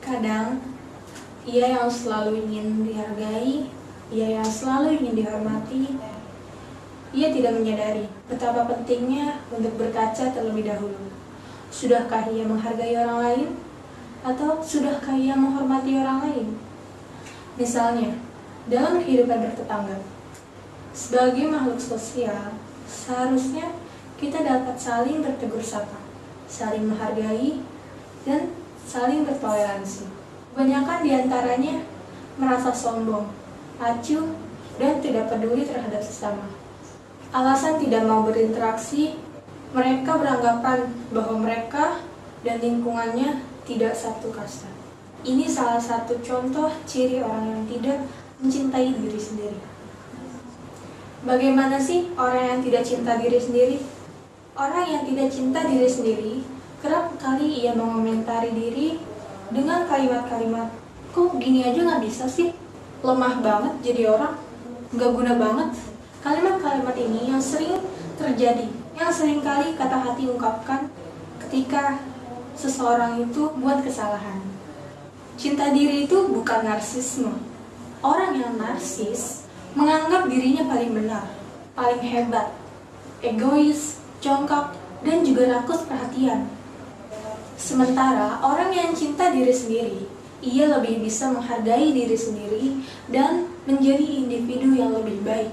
Kadang, ia yang selalu ingin dihargai, ia yang selalu ingin dihormati, ia tidak menyadari betapa pentingnya untuk berkaca terlebih dahulu. Sudahkah ia menghargai orang lain? Atau sudahkah ia menghormati orang lain? Misalnya, dalam kehidupan bertetangga, sebagai makhluk sosial, seharusnya kita dapat saling bertegur sapa, saling menghargai, dan saling bertoleransi. Kebanyakan diantaranya merasa sombong, acuh, dan tidak peduli terhadap sesama. Alasan tidak mau berinteraksi, mereka beranggapan bahwa mereka dan lingkungannya tidak satu kasta. Ini salah satu contoh ciri orang yang tidak mencintai diri sendiri. Bagaimana sih orang yang tidak cinta diri sendiri? Orang yang tidak cinta diri sendiri kerap kali ia mengomentari diri dengan kalimat-kalimat, kok gini aja gak bisa sih? Lemah banget jadi orang, gak guna banget. Kalimat-kalimat ini yang sering terjadi, yang sering kali kata hati ungkapkan ketika seseorang itu buat kesalahan. Cinta diri itu bukan narsisme. Orang yang narsis menganggap dirinya paling benar, paling hebat, egois, congkak, dan juga rakus perhatian. Sementara orang yang cinta diri sendiri, ia lebih bisa menghargai diri sendiri dan menjadi individu yang lebih baik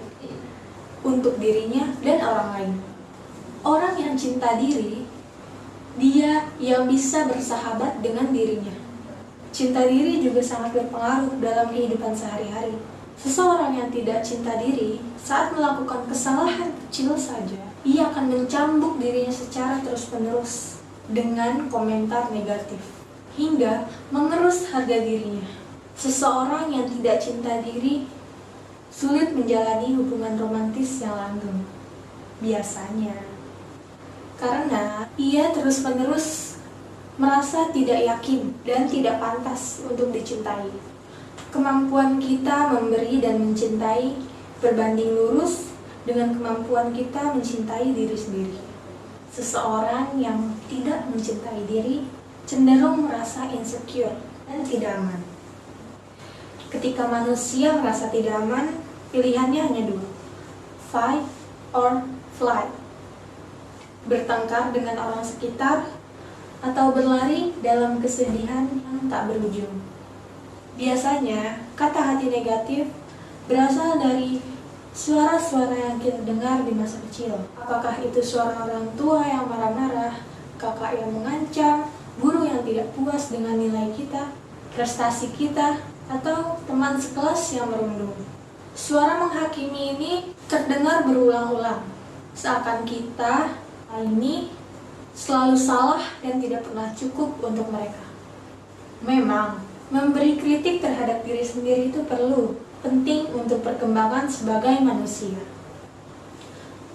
untuk dirinya dan orang lain. Orang yang cinta diri, dia yang bisa bersahabat dengan dirinya. Cinta diri juga sangat berpengaruh dalam kehidupan sehari-hari. Seseorang yang tidak cinta diri, saat melakukan kesalahan kecil saja, ia akan mencambuk dirinya secara terus-menerus dengan komentar negatif, hingga mengerus harga dirinya. Seseorang yang tidak cinta diri sulit menjalani hubungan romantis yang langgeng, biasanya. Karena ia terus-menerus merasa tidak yakin dan tidak pantas untuk dicintai. Kemampuan kita memberi dan mencintai berbanding lurus dengan kemampuan kita mencintai diri sendiri. Seseorang yang tidak mencintai diri cenderung merasa insecure dan tidak aman. Ketika manusia merasa tidak aman, pilihannya hanya dua, fight or flight. Bertengkar dengan orang sekitar atau berlari dalam kesedihan yang tak berujung. Biasanya, kata hati negatif berasal dari suara-suara yang kita dengar di masa kecil. Apakah itu suara orang tua yang marah-marah, kakak yang mengancam, guru yang tidak puas dengan nilai kita, prestasi kita, atau teman sekelas yang merundung. Suara menghakimi ini terdengar berulang-ulang, seakan kita ini selalu salah dan tidak pernah cukup untuk mereka. Memang, memberi kritik terhadap diri sendiri itu perlu, penting untuk perkembangan sebagai manusia.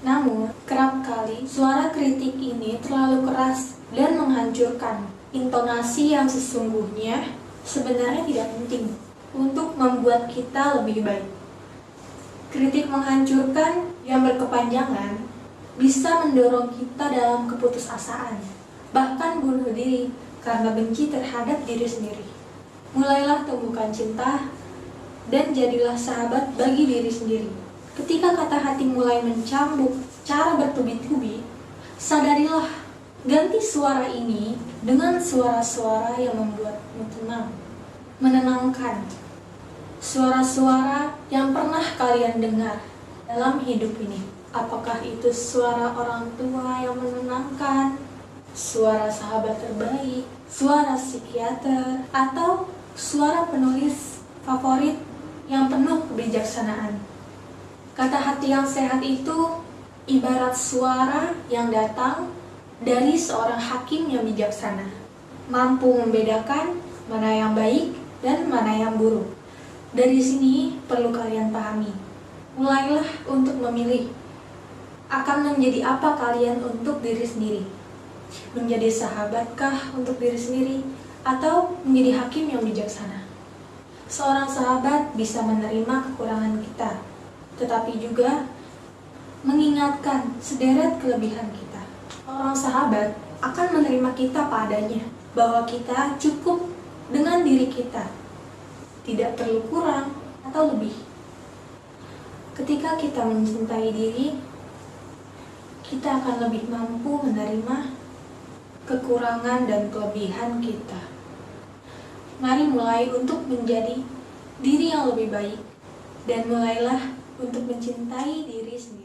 Namun, kerap kali suara kritik ini terlalu keras dan menghancurkan. Intonasi yang sesungguhnya sebenarnya tidak penting untuk membuat kita lebih baik. Kritik menghancurkan yang berkepanjangan bisa mendorong kita dalam keputusasaan, bahkan bunuh diri karena benci terhadap diri sendiri. Mulailah tumbuhkan cinta dan jadilah sahabat bagi diri sendiri. Ketika kata hati mulai mencambuk cara bertubi-tubi, sadarilah, ganti suara ini dengan suara-suara yang membuatmu tenang, menenangkan. Suara-suara yang pernah kalian dengar dalam hidup ini. Apakah itu suara orang tua yang menenangkan, suara sahabat terbaik, suara psikiater, atau suara penulis favorit yang penuh kebijaksanaan. Kata hati yang sehat itu ibarat suara yang datang dari seorang hakim yang bijaksana, mampu membedakan mana yang baik dan mana yang buruk. Dari sini perlu kalian pahami. Mulailah untuk memilih akan menjadi apa kalian untuk diri sendiri. Menjadi sahabatkah untuk diri sendiri atau menjadi hakim yang bijaksana. Seorang sahabat bisa menerima kekurangan kita, tetapi juga mengingatkan sederet kelebihan kita. Seorang sahabat akan menerima kita padanya, bahwa kita cukup dengan diri kita. Tidak perlu kurang atau lebih. Ketika kita mencintai diri, kita akan lebih mampu menerima kekurangan dan kelebihan kita. Mari mulai untuk menjadi diri yang lebih baik, dan mulailah untuk mencintai diri sendiri.